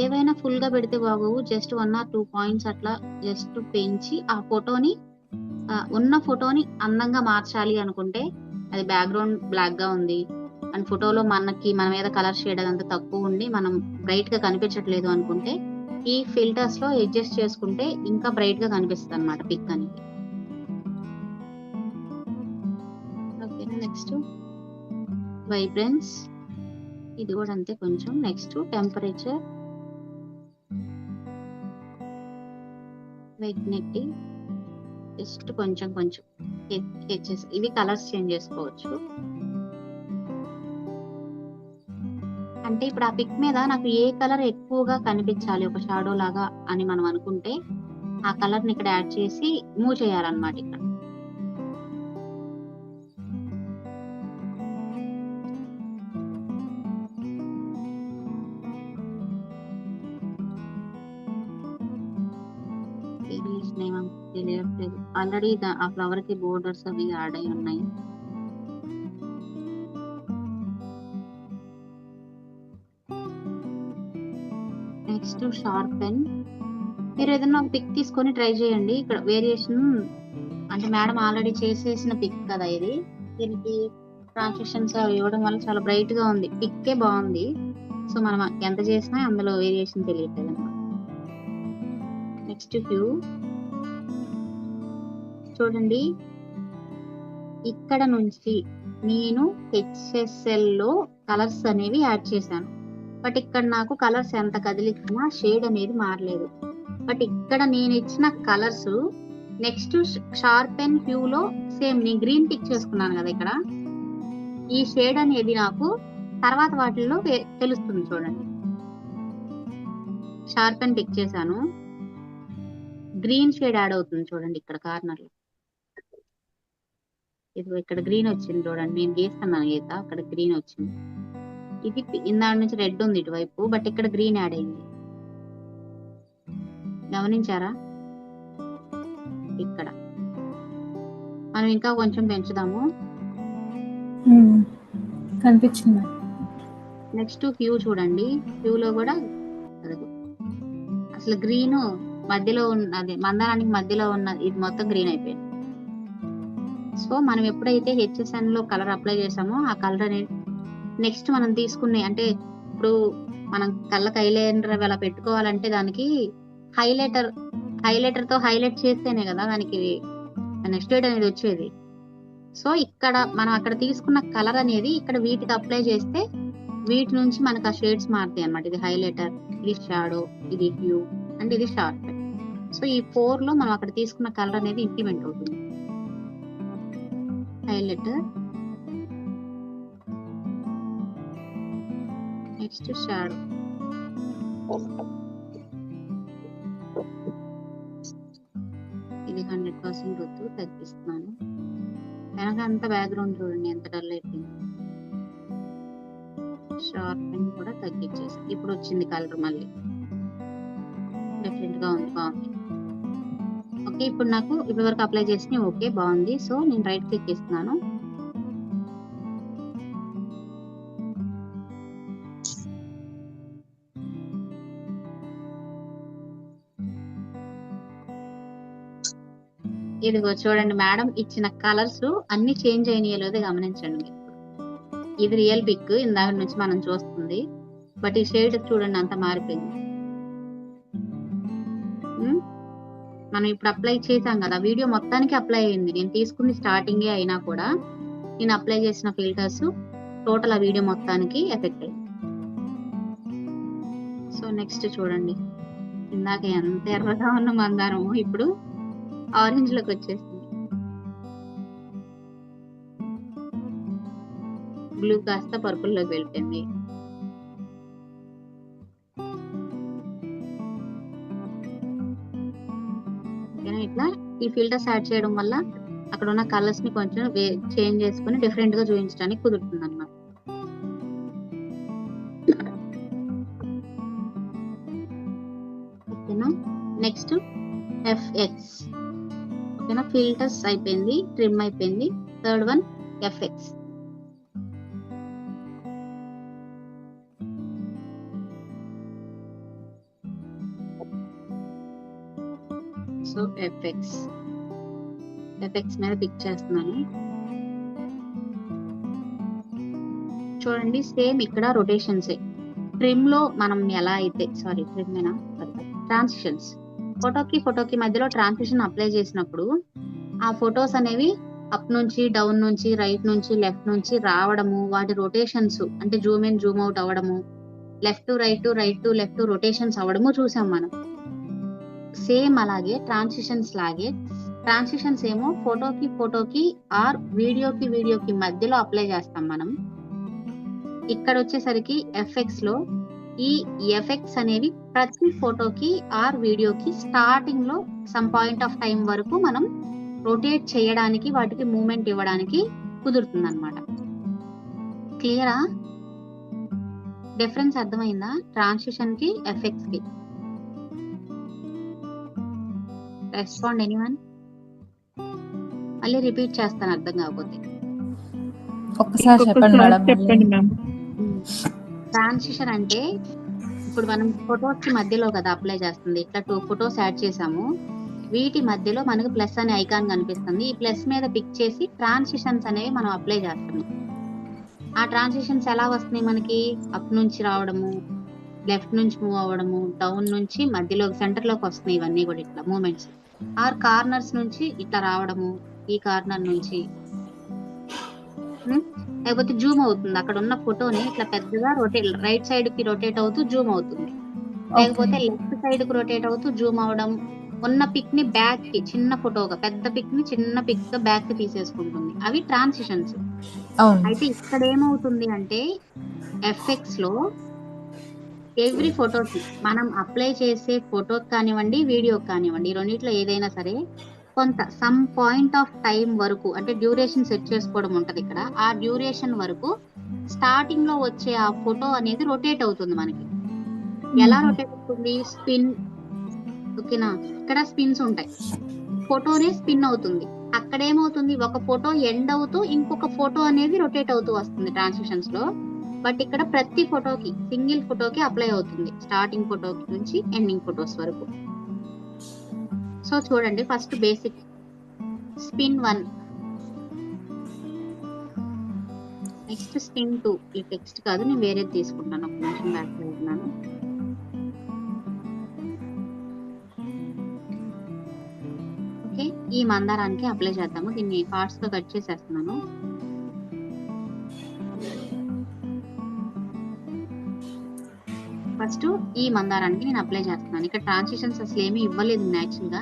ఏవైనా ఫుల్ గా పెడితే బాగోవు, జస్ట్ 1 or 2 పాయింట్స్ అట్లా జస్ట్ పెంచి ఆ ఫోటోని ఉన్న ఫోటోని అందంగా మార్చాలి అనుకుంటే, అది బ్యాక్గ్రౌండ్ బ్లాక్ గా ఉంది అండ్ ఫోటోలో మన మీద కలర్ షేడ్ అదంతా తక్కువ ఉండి మనం బ్రైట్ గా కనిపించట్లేదు అనుకుంటే, ఈ ఫిల్టర్స్ లో అడ్జస్ట్ చేసుకుంటే ఇంకా బ్రైట్ గా కనిపిస్తుంది అన్నమాట పిక్ అనేది. ఓకేనా. నెక్స్ట్ వైబ్రెన్స్, ఇది కూడా అంతే కొంచెం. నెక్స్ట్ టెంపరేచర్, విగ్నిటీ, జస్ట్ కొంచెం హెచ్ఎస్. ఇవి కలర్స్ చేంజ్ చేసుకోవచ్చు. అంటే ఇప్పుడు ఆ పిక్ మీద నాకు ఏ కలర్ ఎక్కువగా కనిపించాలి ఒక షాడో లాగా అని మనం అనుకుంటే, ఆ కలర్ ని ఇక్కడ యాడ్ చేసి మూవ్ చేయాలన్నమాట. ఇక్కడ తెలియట్లేదు, ఆల్రెడీ ఆ ఫ్లవర్ కి బోర్డర్స్ అవి యాడ్ అయి ఉన్నాయి. Next sharpen. మీరు ఏదైనా ఒక పిక్ తీసుకొని ట్రై చేయండి. ఇక్కడ వేరియేషన్ అంటే మేడం ఆల్రెడీ చేసేసిన పిక్ కదా ఇది, దీనికి ట్రాన్సిషన్స్ అవి ఇవ్వడం వల్ల చాలా బ్రైట్ గా ఉంది, పిక్కే బాగుంది. సో మనం ఎంత చేసినా అందులో వేరియేషన్ తెలియట్లేదు అన్నమాట. నెక్స్ట్ హ్యూ చూడండి, ఇక్కడ నుంచి నేను HSL లో కలర్స్ అనేవి యాడ్ చేశాను, బట్ ఇక్కడ నాకు కలర్స్ ఎంత కదిలిచ్చినా షేడ్ అనేది మారలేదు. బట్ ఇక్కడ నేను ఇచ్చిన కలర్స్ నెక్స్ట్ షార్పెన్ హ్యూ లో సేమ్ నేను గ్రీన్ పిక్ చేసుకున్నాను కదా, ఇక్కడ ఈ షేడ్ అనేది నాకు తర్వాత వాటిల్లో తెలుస్తుంది. చూడండి, షార్పెన్ పిక్ చేశాను, గ్రీన్ షేడ్ యాడ్ అవుతుంది చూడండి ఇక్కడ కార్నర్ లో. ఇది ఇక్కడ గ్రీన్ వచ్చింది చూడండి, నేను గీస్తున్నాను గీత, అక్కడ గ్రీన్ వచ్చింది. ఇది ఇందాక నుంచి రెడ్ ఉంది ఇటువైపు, బట్ ఇక్కడ గ్రీన్ యాడ్ అయింది. గమనించారా? ఇక్కడ మనం ఇంకా కొంచెం పెంచుదాము. కనిపించింది. నెక్స్ట్ హ్యూ చూడండి, హ్యూలో కూడా అసలు గ్రీన్ మధ్యలో ఉన్నది, మందారానికి మధ్యలో ఉన్న ఇది మొత్తం గ్రీన్ అయిపోయింది. సో మనం ఎప్పుడైతే HSN లో కలర్ అప్లై చేసామో ఆ కలర్ అనేది నెక్స్ట్ మనం తీసుకునే, అంటే ఇప్పుడు మనం కళ్ళకి ఐలైనర్ అలా పెట్టుకోవాలంటే దానికి హైలైటర్ తో హైలైట్ చేస్తేనే కదా దానికి నెక్స్ట్ షేడ్ అనేది వచ్చేది. సో ఇక్కడ మనం అక్కడ తీసుకున్న కలర్ అనేది ఇక్కడ వీటికి అప్లై చేస్తే వీటి నుంచి మనకు ఆ షేడ్స్ మారుతాయి అన్నమాట. ఇది హైలైటర్, ఇది షాడో, ఇది హ్యూ అండ్ ఇది షార్ప్. సో ఈ 4 లో మనం అక్కడ తీసుకున్న కలర్ అనేది ఇంప్లిమెంట్ అవుతుంది. Highlighter, next shadow. ఇది 100% వద్దు, తగ్గిస్తున్నాను. వెనక అంతా బ్యాక్గ్రౌండ్ చూడండి ఎంత డల్ అయిపోయింది. షార్పెన్ కూడా తగ్గించేసి ఇప్పుడు వచ్చింది కలర్, మళ్ళీ డిఫరెంట్ గా ఉంది, బాగుంది. ఓకే, ఇప్పుడు నాకు ఇప్పటి వరకు అప్లై చేసి ఓకే బాగుంది. సో నేను రైట్ క్లిక్ ఇస్తున్నాను. ఇదిగో చూడండి మేడం ఇచ్చిన కలర్స్ అన్ని చేంజ్ అయినాయో లేదో గమనించండి. ఇది రియల్ పిక్ ఇందాక నుంచి మనం చూస్తుంది, బట్ ఈ షేడ్ చూడండి అంత మారిపోయింది. మనం ఇప్పుడు అప్లై చేసాం కదా, వీడియో మొత్తానికి అప్లై అయింది. నేను తీసుకుంది స్టార్టింగే అయినా కూడా నేను అప్లై చేసిన ఫిల్టర్స్ టోటల్ ఆ వీడియో మొత్తానికి ఎఫెక్ట్ అయింది. సో నెక్స్ట్ చూడండి, ఇందాక ఎంత ఎర్రగా ఉన్న మందారం ఇప్పుడు ఆరెంజ్ లోకి వచ్చేసింది. బ్లూ కాస్త పర్పుల్ లోకి వెళ్ళిపోయింది. ఓకేనా? ఇట్లా ఈ ఫిల్టర్స్ యాడ్ చేయడం వల్ల అక్కడ ఉన్న కలర్స్ ని కొంచెం చేంజ్ చేసుకుని డిఫరెంట్ గా చూపించడానికి కుదురుతుంది అన్నమాట. ఓకేనా, నెక్స్ట్ ఎఫ్ఎక్స్. ఓకేనా, ఫిల్టర్స్ అయిపోయింది, ట్రిమ్ అయిపోయింది. Third one FX. So FX మీద పిక్ చేస్తున్నాను. చూడండి, సేమ్ ఇక్కడ రొటేషన్స్. ట్రిమ్ లో మనం ఎలా అయితే ట్రాన్సిషన్స్, ఫోటోకి మధ్యలో ట్రాన్సిషన్ అప్లై చేసినప్పుడు ఆ ఫొటోస్ అనేవి అప్ నుంచి డౌన్ నుంచి రైట్ నుంచి లెఫ్ట్ నుంచి రావడము, వాటి రొటేషన్స్ అంటే జూమ్ ఇన్ జూమ్ అవుట్ అవ్వడము, left to right to left rotations అవ్వడము చూసాం మనం. సేమ్ అలాగే ట్రాన్సిషన్స్ ఏమో ఫోటోకి ఆర్ వీడియోకి మధ్యలో అప్లై చేస్తాం మనం. ఇక్కడ వచ్చేసరికి ఎఫెక్ట్స్ లో ఈ ఎఫెక్ట్స్ అనేవి ప్రతి ఫోటోకి ఆర్ వీడియోకి స్టార్టింగ్ లో సమ్ పాయింట్ ఆఫ్ టైం వరకు మనం రొటేట్ చేయడానికి, వాటికి మూమెంట్ ఇవ్వడానికి కుదురుతుంది అనమాట. క్లియరా? డిఫరెన్స్ అర్థమైందా ట్రాన్సిషన్ కి ఎఫెక్ట్స్ కి? Respond anyone? మళ్ళీ రిపీట్ చేస్తాను అర్థం కాకపోతే. ఒక్కసారి చెప్పండి మేడం. చెప్పండి మ్యామ్. ట్రాన్సిషన్ అంటే ఇప్పుడు మనం ఫొటోస్ కి మధ్యలో కదా అప్లై చేస్తుంది. ఇట్లా 2 ఫొటోస్ యాడ్ చేసాము, వీటి మధ్యలో మనకు ప్లస్ అనే ఐకాన్ కనిపిస్తుంది. ఈ ప్లస్ మీద పిక్ చేసి ట్రాన్సిషన్స్ అనేవి మనం అప్లై చేస్తున్నాం. ఆ ట్రాన్సిషన్స్ ఎలా వస్తున్నాయి మనకి? అప్ నుంచి రావడము, లెఫ్ట్ నుంచి మూవ్ అవ్వడము, డౌన్ నుంచి మధ్యలో సెంటర్ లోకి వస్తున్నాయి. ఇవన్నీ కూడా ఇట్లా మూమెంట్స్. ఆర్ కార్నర్స్ నుంచి ఇట్లా రావడము, ఈ కార్నర్ నుంచి, లేకపోతే జూమ్ అవుతుంది. అక్కడ ఉన్న ఫోటోని ఇట్లా పెద్దగా రైట్ సైడ్ కి రొటేట్ అవుతూ జూమ్ అవుతుంది, లేకపోతే లెఫ్ట్ సైడ్ కి రొటేట్ అవుతూ జూమ్ అవడం. ఉన్న పిక్ ని బ్యాక్ కి చిన్న ఫోటోగా, పెద్ద పిక్ ని చిన్న పిక్ గా బ్యాక్ కి తీసేసుకుంటుంది. అవి ట్రాన్సిషన్స్. అయితే ఇక్కడ ఏమవుతుంది అంటే ఎఫెక్ట్స్ లో ఎవ్రీ ఫోటోకి మనం అప్లై చేసే ఫోటోకి కానివ్వండి, వీడియోకి కానివ్వండి, రెండిట్లో ఏదైనా సరే కొంత సమ్ పాయింట్ ఆఫ్ టైం వరకు అంటే డ్యూరేషన్ సెట్ చేసుకోవడం ఉంటది ఇక్కడ. ఆ డ్యూరేషన్ వరకు స్టార్టింగ్ లో వచ్చే ఆ ఫోటో అనేది రొటేట్ అవుతుంది మనకి. ఎలా రొటేట్ అవుతుంది? స్పిన్. ఓకేనా, ఇక్కడ స్పిన్స్ ఉంటాయి, ఫోటోనే స్పిన్ అవుతుంది. అక్కడ ఏమవుతుంది? ఒక ఫోటో ఎండ్ అవుతూ ఇంకొక ఫోటో అనేది రొటేట్ అవుతూ వస్తుంది ట్రాన్సిషన్స్ లో. బట్ ఇక్కడ ప్రతి ఫోటోకి, సింగిల్ ఫోటోకి అప్లై అవుతుంది, స్టార్టింగ్ ఫోటో నుంచి ఎండింగ్ ఫోటోస్ వరకు. సో చూడండి, first basic spin 1, next spin 2. ఈ టెక్స్ట్ కాదు, నేను వేరేది తీసుకుంటాను. ఒక నిమిషం బ్యాక్ వెళ్తున్నాను. ఓకే, ఈ మందారానికి అప్లై చేద్దాము. దీన్ని పార్ట్స్ తో కట్ చేసేస్తున్నాను. ఫస్ట్ ఈ మందారానికి నేను అప్లై చేస్తున్నాను. ఇక్కడ ట్రాన్సిషన్స్ అసలు ఏమీ ఇవ్వలేదు యాక్చువల్ గా.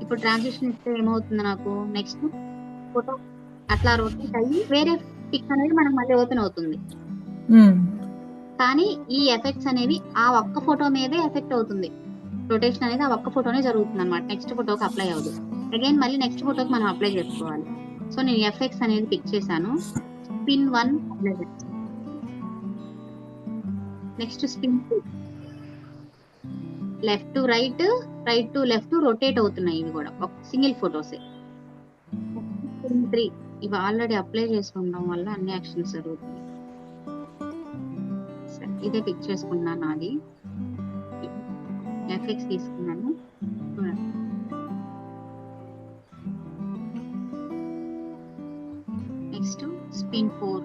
ఇప్పుడు ట్రాన్సిషన్ ఇస్తే ఏమవుతుంది నాకు? నెక్స్ట్ ఫోటో అట్లా రొటేట్ అయ్యి వేరే పిక్ అనేది మనకు మళ్ళీ ఓపెన్ అవుతుంది. కానీ ఈ ఎఫెక్ట్స్ అనేవి ఆ ఒక్క ఫోటో మీదే ఎఫెక్ట్ అవుతుంది. రొటేషన్ అనేది ఆ ఒక్క ఫోటోనే జరుగుతుంది అనమాట, నెక్స్ట్ ఫోటోకి అప్లై అవ్వదు. అగైన్ మళ్ళీ నెక్స్ట్ ఫోటోకి మనం అప్లై చేసుకోవాలి. సో నేను ఎఫెక్ట్స్ అనేది పిక్ చేశాను. స్పిన్ 1 అప్లై చేస్తాను. Next spin 2, left to right to left rotate అవుతున్నాయి. ఇవి కూడా ఒక సింగిల్ ఫోటోసే. స్పిన్ 3, ఇవి ఆల్రెడీ అప్లై చేసుకుంటాం వల్ల అన్ని యాక్షన్స్ జరుగుతుంది. ఇదే పిక్ చేసుకున్నాను. అది ఎఫెక్ట్స్ తీసుకున్నాను. Next spin 4,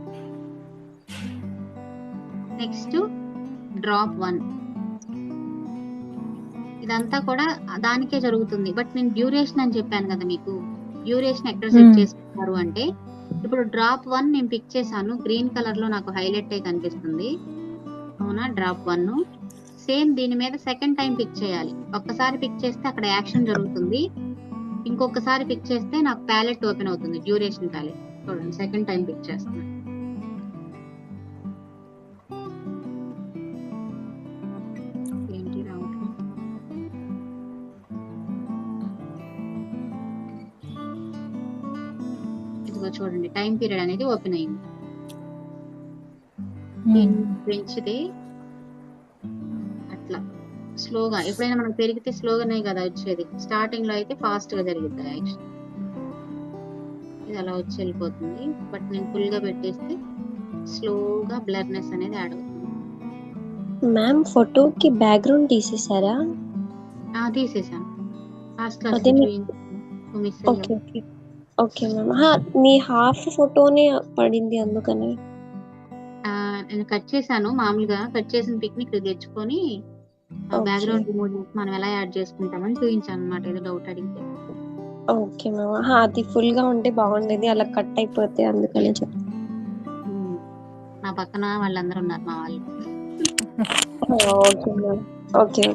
next drop 1. ఇదంతా కూడా దానికే జరుగుతుంది. బట్ నేను డ్యూరేషన్ అని చెప్పాను కదా మీకు. డ్యూరేషన్ ఎక్కడ సెట్ చేసుకుంటారు అంటే, ఇప్పుడు డ్రాప్ 1 నేను పిక్ చేశాను, గ్రీన్ కలర్ లో నాకు హైలైట్ అయి కనిపిస్తుంది. అవునా, డ్రాప్ 1 సేమ్ దీని మీద సెకండ్ టైం పిక్ చేయాలి. ఒక్కసారి పిక్ చేస్తే అక్కడ యాక్షన్ జరుగుతుంది, ఇంకొకసారి పిక్ చేస్తే నాకు ప్యాలెట్ ఓపెన్ అవుతుంది, డ్యూరేషన్ ప్యాలెట్. చూడండి, సెకండ్ టైం పిక్ చేస్తున్నాను. ఏంటి రావట్లేదు? ఇదిగో చూడండి టైం పీరియడ్ అనేది ఓపెన్ అయింది. దీన్ని పెంచితే అట్లా స్లోగా, ఎప్పుడైనా మనకు పెరిగితే స్లోగానే కదా వచ్చేది, స్టార్టింగ్ లో అయితే ఫాస్ట్ గా జరిగిద్ది యాక్షన్. ఇది అలా వచ్చి వెళ్ళిపోతుంది. బట్ నేను ఫుల్ గా పెట్టేస్తే స్లోగా బ్లర్నెస్ అనేది యాడ్ అవుతుంది. మ్యామ్ ఫోటోకి బ్యాక్గ్రౌండ్ తీసేసారా? తీసేసాను లాస్ట్ క్లాస్ అదే లో మీ- మిస్ ఓకే అయ్యాం. Okay okay ma'am. మీ హాఫ్ ఫోటోనే పడింది అందుకని. నేను కట్ చేశాను, మామూలుగా కట్ చేసిన పిక్నిక్ తెచ్చుకొని ఓకే బ్యాక్గ్రౌండ్ రిమూవ్ చేసి మనం ఎలా యాడ్ చేసుకుంటామని చూపించాను అనమాట, ఏదో డౌట్ అడిగితే. Okay ma'am. అది ఫుల్ గా ఉంటే బాగుండేది, అలా కట్ అయిపోతే అందుకనే చెప్తాను. నా పక్కన వాళ్ళందరూ ఉన్నారు మా వాళ్ళు. Okay ma'am. ఓకే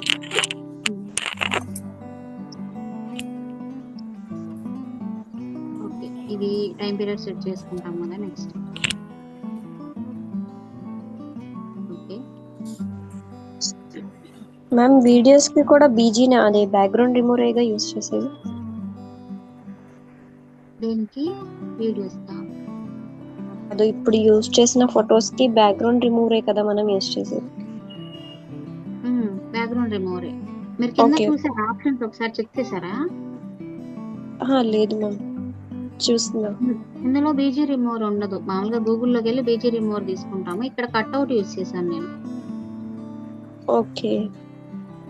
ఓకే, ఇది టైం పీరియడ్ సెట్ చేసుకుంటాం కదా. నెక్స్ట్ ఓకే, మ్యామ్ వీడియోస్ కి కూడా బీజీనే అదే బ్యాక్గ్రౌండ్ రిమూవర్గా యూస్ చేసేది. దేనికి వీడియోస్ అది ఇప్పుడు యూస్ చేసిన ఫొటోస్ కి బ్యాక్గ్రౌండ్ రిమూవరే కదా మనం యూస్ చేసేది. బ్యాక్గ్రౌండ్ రిమూవరే. మీరు కింద ఓకే చూసే ఆప్షన్స్ ఒకసారి చెక్ చేశారా? లేదు మ్యామ్, చూస్తున్నా. ఇందులో బీజీ రిమూవర్ ఉండదు. మామూలుగా గూగుల్లోకి వెళ్ళి బీజీ రిమూవర్ తీసుకుంటాము. ఇక్కడ కట్అవుట్ యూస్ చేశాను నేను. ఓకే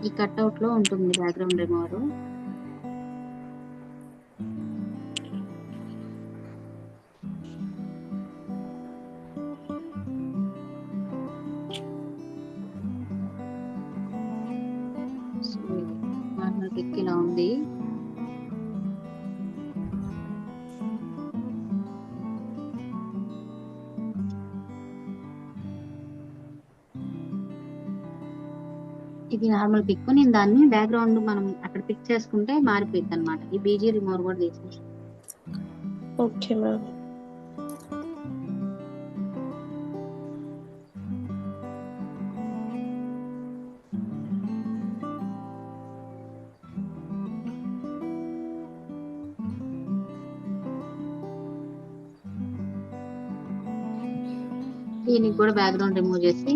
ఈ కట్అవుట్ లో ఉంటుంది బ్యాక్గ్రౌండ్ రిమూవర్. నార్మల్ పిక్ ఇలా ఉంది. ఇది నార్మల్ పిక్. నేను దాన్ని బ్యాక్గ్రౌండ్ మనం అక్కడ పిక్ చేసుకుంటే మారిపోయింది అనమాట. ఈ బీజీ రిమూవర్ కూడా తీసేసి. Okay ma'am. దీనికి కూడా బ్యాక్గ్రౌండ్ రిమూవ్ చేసి,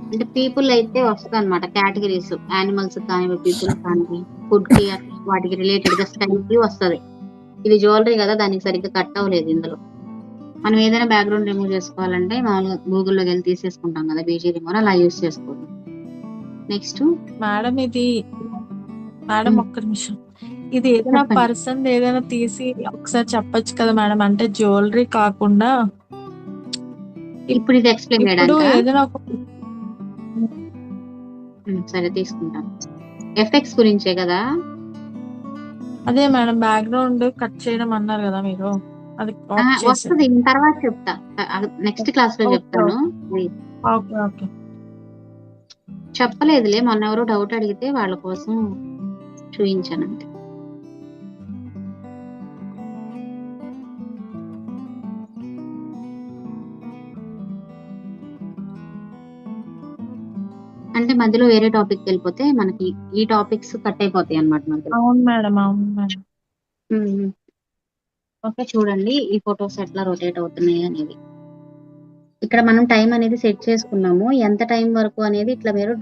అంటే పీపుల్ అయితే వస్తుంది అనమాట, కేటగిరీస్ యానిమల్స్ కానీ పీపుల్ కానీ ఫుడ్ కి వాటికి రిలేటెడ్ గా స్టైల్ కి వస్తుంది. ఇది జ్యువెలరీ కదా, దానికి సరిగ్గా కట్ అవ్వలేదు ఇందులో. మనం ఏదైనా బ్యాక్గ్రౌండ్ రిమూవ్ చేసుకోవాలంటే మామూలుగా గూగుల్లోకి వెళ్ళి తీసేసుకుంటాం కదా బీజీ రిమూవర్, అలా యూస్ చేసుకోవాలి. నెక్స్ట్ మేడం ఇది మేడం ఒక్క నిమిషం, ఇది ఏదైనా చెప్పండి. పర్సన్ ఏదైనా తీసి ఒకసారి చెప్పొచ్చు కదా మేడం, అంటే జ్యువెలరీ కాకుండా ఇప్పుడు ఇది ఎక్స్ప్లెయిన్ ఇప్పుడు చేయడానికి ఏదైనా ఒక సరే తీసుకుంటాం. ఎఫెక్ట్స్ గురించే కదా. అదే మేడం బ్యాక్గ్రౌండ్ కట్ చేయడం అన్నారు కదా మీరు, అది ఆఫ్ చేసి. వస్తుంది, తర్వాత చెప్తా, నెక్స్ట్ క్లాస్ లో ఓకే చెప్తాను. ఓకే ఓకే చెప్పలేదులే, మొన్న ఎవరో డౌట్ అడిగితే వాళ్ళ కోసం చూపించాను అంతే. అంటే మధ్యలో వేరే టాపిక్ వెళ్ళిపోతే మనకి ఈ టాపిక్స్ కట్ అయిపోతాయి అన్నమాట మధ్యలో. అవును మేడం అవును మేడం. ఓకే, చూడండి ఈ ఫొటోస్ ఎట్లా రొటేట్ అవుతున్నాయి అనేది. ఇక్కడ మనం టైం అనేది సెట్ చేసుకున్నాము, ఎంత టైం వరకు అనేది ఇట్లా మీరు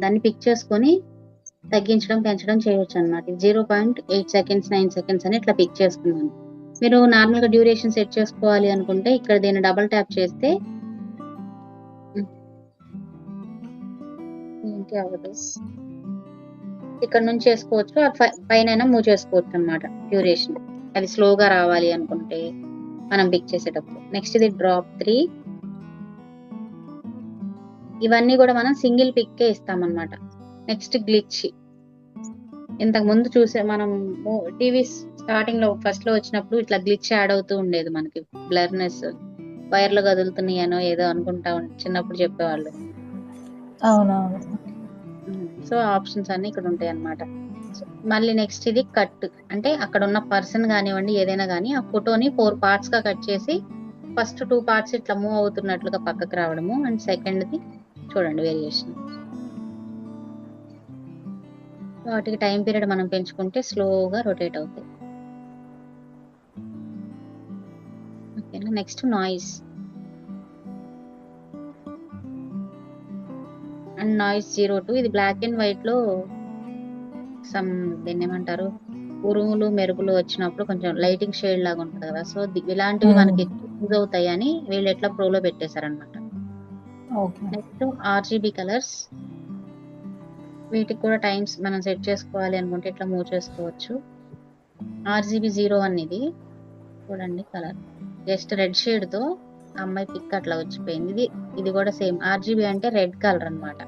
దాన్ని పిక్ చేసుకొని తగ్గించడం పెంచడం చేయొచ్చు అనమాట. 0.8 సెకండ్స్ 9 సెకండ్స్ అని ఇట్లా పిక్ చేసుకున్నాను. మీరు నార్మల్ గా డ్యూరేషన్ సెట్ చేసుకోవాలి అనుకుంటే ఇక్కడ దీన్ని డబుల్ ట్యాప్ చేస్తే ఏంటి అవ్వదు, ఇక్కడ నుంచి చేసుకోవచ్చు, పైన మూవ్ చేసుకోవచ్చు అనమాట డ్యూరేషన్. అది స్లోగా రావాలి అనుకుంటే మనం పిక్ చేసేటప్పుడు. నెక్స్ట్ ఇది డ్రాప్ 3. ఇవన్నీ కూడా మనం సింగిల్ పిక్కే ఇస్తామన్నమాట. నెక్స్ట్ గ్లిచ్, ఇంతకు ముందు చూసే మనం టీవీ స్టార్టింగ్ లో ఫస్ట్ లో వచ్చినప్పుడు ఇట్లా గ్లిచ్ యాడ్ అవుతూ ఉండేది మనకి, బ్లర్నెస్, వైర్లు కదులుతున్నాయనో ఏదో అనుకుంటా చిన్నప్పుడు చెప్పేవాళ్ళు. అవునవును. సో ఆప్షన్స్ అన్ని ఇక్కడ ఉంటాయి అన్నమాట. మళ్ళీ నెక్స్ట్ ఇది కట్, అంటే అక్కడ ఉన్న పర్సన్ కానివ్వండి ఏదైనా కానీ ఆ ఫోటోని 4 పార్ట్స్ గా కట్ చేసి ఫస్ట్ 2 పార్ట్స్ ఇట్లా మూవ్ అవుతున్నట్లుగా పక్కకు రావడము, అండ్ సెకండ్ది చూడండి వేరియేషన్. వాటికి టైం పీరియడ్ మనం పెంచుకుంటే స్లోగా రొటేట్ అవుతాయి. ఓకేనా. Next noise and noise 02. ఇది బ్లాక్ అండ్ వైట్ లో సమ్ దీన్ని ఏమంటారు, ఉరుములు మెరుపులు వచ్చినప్పుడు కొంచెం లైటింగ్ షేడ్ లాగా ఉంటుంది కదా, సో ఇలాంటివి మనకి యూజ్ అవుతాయి అని వీళ్ళు ఎట్లా ప్రోలో పెట్టేశారనమాట. ఓకే. నెక్స్ట్ ఆర్జీబీ కలర్స్, వీటికి కూడా టైమ్స్ మనం సెట్ చేసుకోవాలి అనుకుంటే ఇట్లా మూవ్ చేసుకోవచ్చు. ఆర్జీబీ 01 ఇది చూడండి కలర్, జస్ట్ రెడ్ షేడ్ తో అమ్మాయి పిక్ అట్లా వచ్చిపోయింది. ఇది కూడా సేమ్ ఆర్జీబీ అంటే రెడ్ కలర్ అన్నమాట.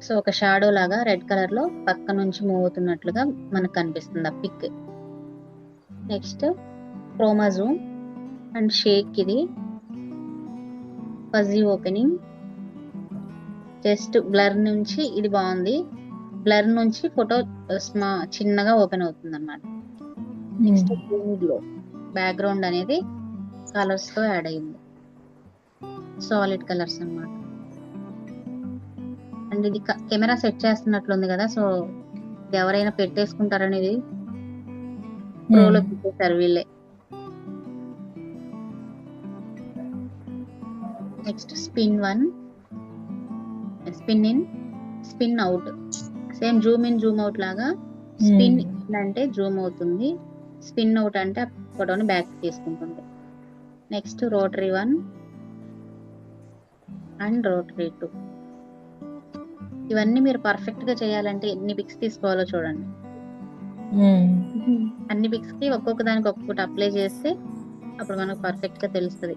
సో ఒక షాడో లాగా రెడ్ కలర్ లో పక్క నుంచి మూవ్ అవుతున్నట్లుగా మనకు కనిపిస్తుంది ఆ పిక్. నెక్స్ట్ క్రోమాజూమ్ అండ్ షేక్, ఇది ఫజీ ఓపెనింగ్, జస్ట్ బ్లర్ నుంచి ఇది బాగుంది, బ్లర్ నుంచి ఫోటో చిన్నగా ఓపెన్ అవుతుంది అన్నమాట. నెక్స్ట్ గ్లో, బ్యాక్గ్రౌండ్ అనేది కలర్స్ తో యాడ్ అయింది, సాలిడ్ కలర్స్ అన్నమాట. అండ్ ఇది కెమెరా సెట్ చేస్తున్నట్లుంది కదా, సో ఎవరైనా పెట్టేసుకుంటారనేది ప్రోలో పెట్టేశారు వీళ్ళే. Next spin 1, spin in, spin out, same Zoom in Zoom out లాగా. స్పిన్ ఇన్ అంటే జూమ్ అవుతుంది, స్పిన్ అవుట్ అంటే ఫోటోని బ్యాక్ తీసుకుంటుంది. Next rotary 1 and rotary 2. ఇవన్నీ మీరు పర్ఫెక్ట్ గా చేయాలంటే ఎన్ని పిక్స్ తీసుకోవాలో చూడండి. అన్ని పిక్స్ కి ఒక్కొక్క దానికి ఒక్కొక్కటి అప్లై చేస్తే అప్పుడు మనకు పర్ఫెక్ట్ గా తెలుస్తుంది.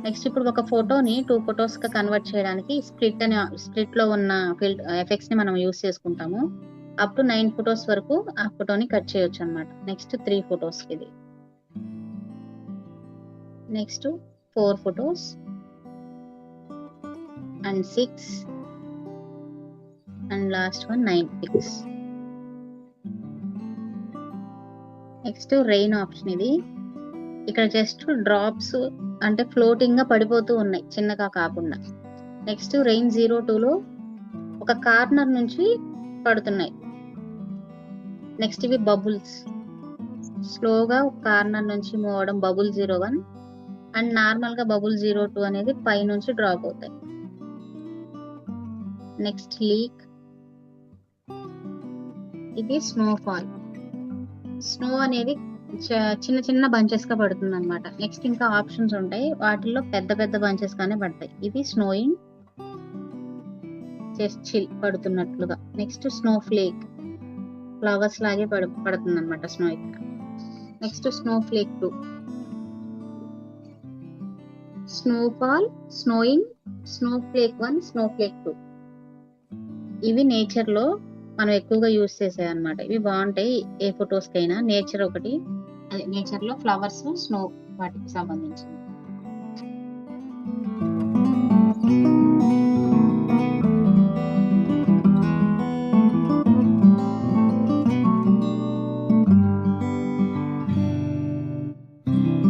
నెక్స్ట్ ఇప్పుడు ఒక ఫోటోని 2 ఫొటోస్ గా కన్వర్ట్ చేయడానికి స్ప్లిట్ లో ఉన్న ఎఫెక్ట్స్ ని మనం యూస్ చేసుకుంటాము. అప్ టు 9 ఫొటోస్ వరకు ఆ ఫోటోని కట్ చేయొచ్చు అన్నమాట. నెక్స్ట్ 3 ఫొటోస్ ఇది, next 4 photos and 6 and last one 9 pics. Next rain option, ఇది ఇక్కడ జస్ట్ డ్రాప్స్ అంటే ఫ్లోటింగ్ గా పడిపోతూ ఉన్నాయి చిన్నగా కాకుండా. నెక్స్ట్ రెయిన్ 02 లో ఒక కార్నర్ నుంచి పడుతున్నాయి. నెక్స్ట్ ఇవి బబుల్స్, స్లోగా ఒక కార్నర్ నుంచి మూవ్ అవడం బబుల్ 01, అండ్ నార్మల్ గా బబుల్ 02 అనేది పై నుంచి డ్రాప్ అవుతాయి. నెక్స్ట్ లీక్, ఇది స్నోఫాల్, స్నో అనేది చిన్న చిన్న బంచెస్ గా పడుతుంది అనమాట. నెక్స్ట్ ఇంకా ఆప్షన్స్ ఉంటాయి, వాటిల్లో పెద్ద పెద్ద బంచెస్ గానే పడతాయి. ఇది స్నోయింగ్, జస్ట్ చిల్ పడుతున్నట్లుగా. నెక్స్ట్ స్నో ఫ్లేక్, ఫ్లవర్స్ లాగే పడుతుంది అనమాట స్నో ఇక్కడ. Next snowflake 2, snowfall, snowing, snowflake 1, snowflake 2. ఇవి నేచర్ లో మనం ఎక్కువగా యూజ్ చేసేవి అనమాట. ఇవి బాగుంటాయి ఏ ఫొటోస్ కైనా. నేచర్ ఒకటి, అదే నేచర్ లో ఫ్లవర్స్, స్నో వాటికి సంబంధించింది.